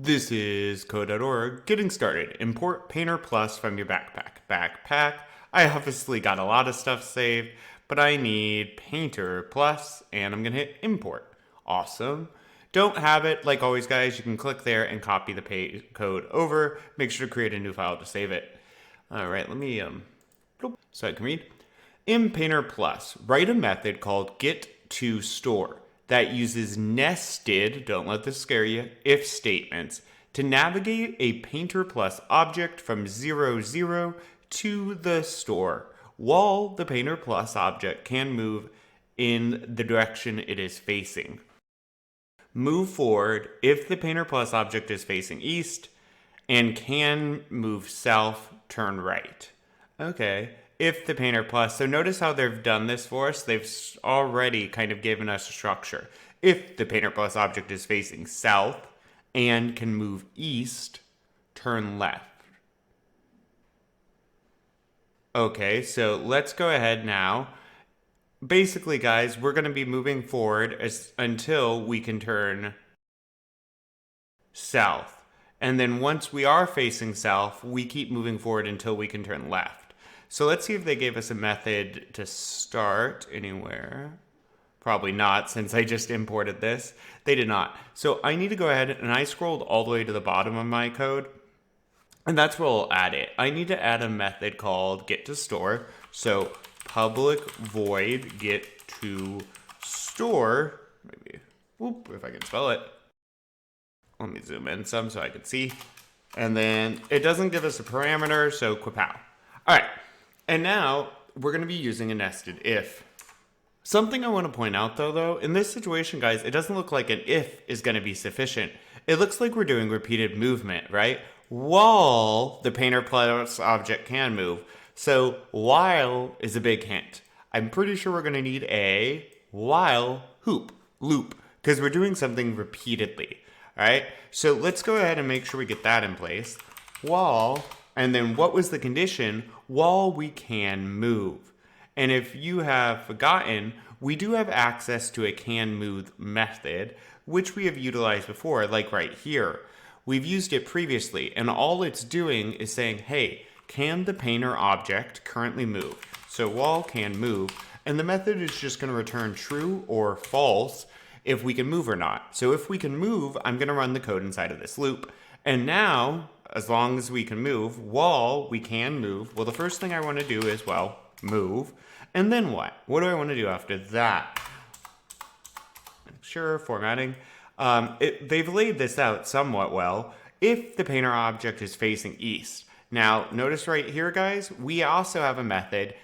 This is Code.org getting started. Import Painter Plus from your backpack. I obviously got a lot of stuff saved, but I need Painter Plus, and I'm going to hit import. Awesome. Don't have it, like always, guys, you can click there and copy the code over. Make sure to create a new file to save it. All right, let me, so I can read. In Painter Plus, write a method called getToStore that uses nested, don't let this scare you, if statements to navigate a Painter Plus object from 0, to the store, while the Painter Plus object can move in the direction it is facing. Move forward if the Painter Plus object is facing east, and can move south, turn right. Okay, if the Painter Plus, so notice how they've done this for us. They've already kind of given us a structure. If the Painter Plus object is facing south and can move east, turn left. Okay, so let's go ahead now. Basically, guys, we're going to be moving forward until we can turn south. And then once we are facing south, we keep moving forward until we can turn left. So let's see if they gave us a method to start anywhere. Probably not, since I just imported this. They did not. So I need to go ahead, and I scrolled all the way to the bottom of my code, and that's where I'll add it. I need to add a method called getToStore. So public void getToStore, maybe, whoop, if I can spell it. Let me zoom in some so I can see. And then it doesn't give us a parameter, so kapow. All right, and now we're going to be using a nested if. Something I want to point out though, in this situation, guys, it doesn't look like an if is going to be sufficient. It looks like we're doing repeated movement, right? While the Painter Plus object can move. So while is a big hint. I'm pretty sure we're going to need a while loop, because we're doing something repeatedly. All right, so let's go ahead and make sure we get that in place. While, and then what was the condition? While we can move. And if you have forgotten, we do have access to a can move method, which we have utilized before, like right here. We've used it previously, and all it's doing is saying, hey, can the painter object currently move? So while can move, and the method is just going to return true or false if we can move or not. So if we can move, I'm going to run the code inside of this loop. And now, as long as we can move, while we can move, well, the first thing I want to do is, well, move. And then what? What do I want to do after that? Sure, formatting. They've laid this out somewhat well. If the painter object is facing east. Now, notice right here, guys, we also have a method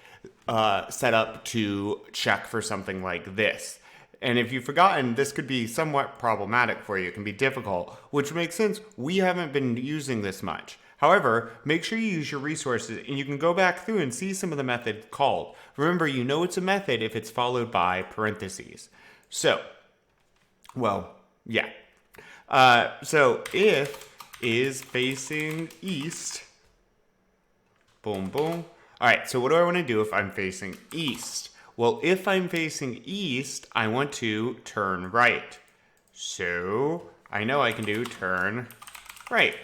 set up to check for something like this. And if you've forgotten, this could be somewhat problematic for you. It can be difficult, which makes sense. We haven't been using this much. However, make sure you use your resources, and you can go back through and see some of the methods called. Remember, you know it's a method if it's followed by parentheses. So, well, yeah. So if is facing east, boom, boom. All right, so what do I want to do if I'm facing east? Well, if I'm facing east, I want to turn right. So I know I can do turn right.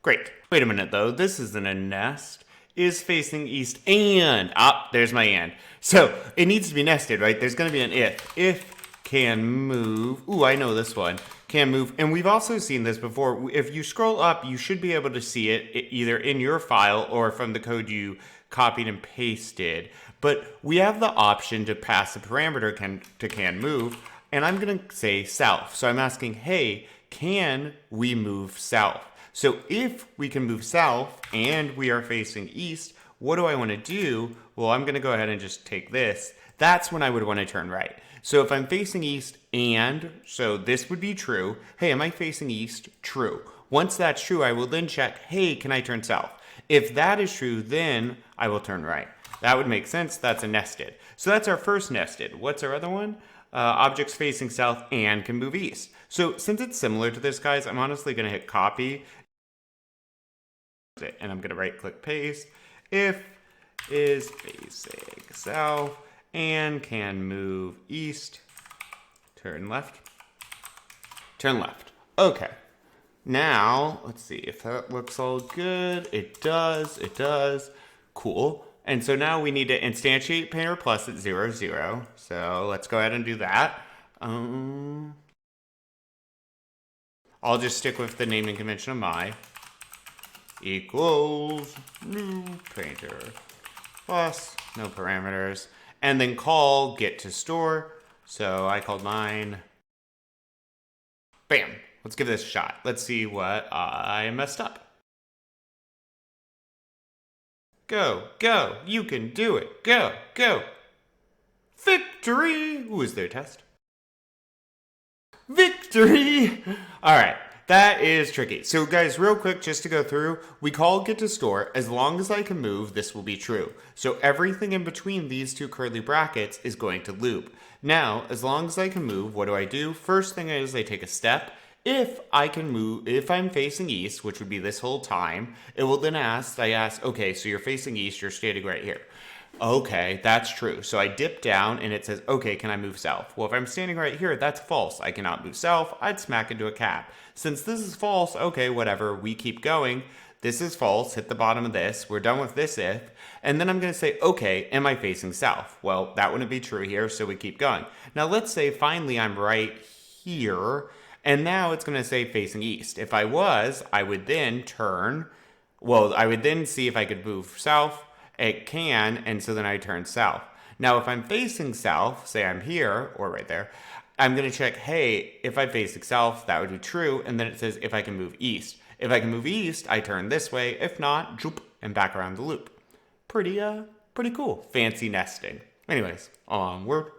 Great. Wait a minute though, this isn't a nest. Is facing east and, there's my and. So it needs to be nested, right? There's gonna be an if. If can move, I know this one. Can move, and we've also seen this before. If you scroll up, you should be able to see it either in your file or from the code you copied and pasted. But we have the option to pass a parameter to can move, and I'm going to say south. So I'm asking, hey, can we move south? So if we can move south and we are facing east, what do I want to do? Well, I'm going to go ahead and just take this. That's when I would want to turn right. So if I'm facing east and, so this would be true. Hey, am I facing east? True. Once that's true, I will then check, hey, can I turn south? If that is true, then I will turn right. That would make sense. That's a nested. So that's our first nested. What's our other one? Objects facing south and can move east. So since it's similar to this, guys, I'm honestly going to hit copy. And I'm going to right click paste. If is facing south and can move east, turn left. Turn left. Okay. Now, let's see if that looks all good. It does, it does. Cool. And so now we need to instantiate painter plus at 0, 0. So let's go ahead and do that. I'll just stick with the naming convention of my equals new painter plus no parameters, and then call get to store. So I called mine. Bam. Let's give this a shot. Let's see what I messed up. Go, go. You can do it. Go, go. Victory! Who is their test? Victory! All right. That is tricky. So guys, real quick, just to go through, we call get to store. As long as I can move, this will be true. So everything in between these two curly brackets is going to loop. Now, as long as I can move, what do? First thing is I take a step. If I can move, if I'm facing east, which would be this whole time, it will then ask, okay, so you're facing east, you're standing right here. Okay, that's true. So I dip down and it says, okay, can I move south? Well, if I'm standing right here, that's false. I cannot move south. I'd smack into a cap. Since this is false, okay, whatever. We keep going. This is false. Hit the bottom of this. We're done with this if. And then I'm going to say, okay, am I facing south? Well, that wouldn't be true here, so we keep going. Now, let's say finally I'm right here. And now it's going to say facing east. If I was, I would then turn. Well, I would then see if I could move south. It can, and so then I turn south. Now, if I'm facing south, say I'm here, or right there, I'm going to check, hey, if I'm facing south, that would be true. And then it says if I can move east. If I can move east, I turn this way. If not, joop, and back around the loop. Pretty cool. Fancy nesting. Anyways, onward.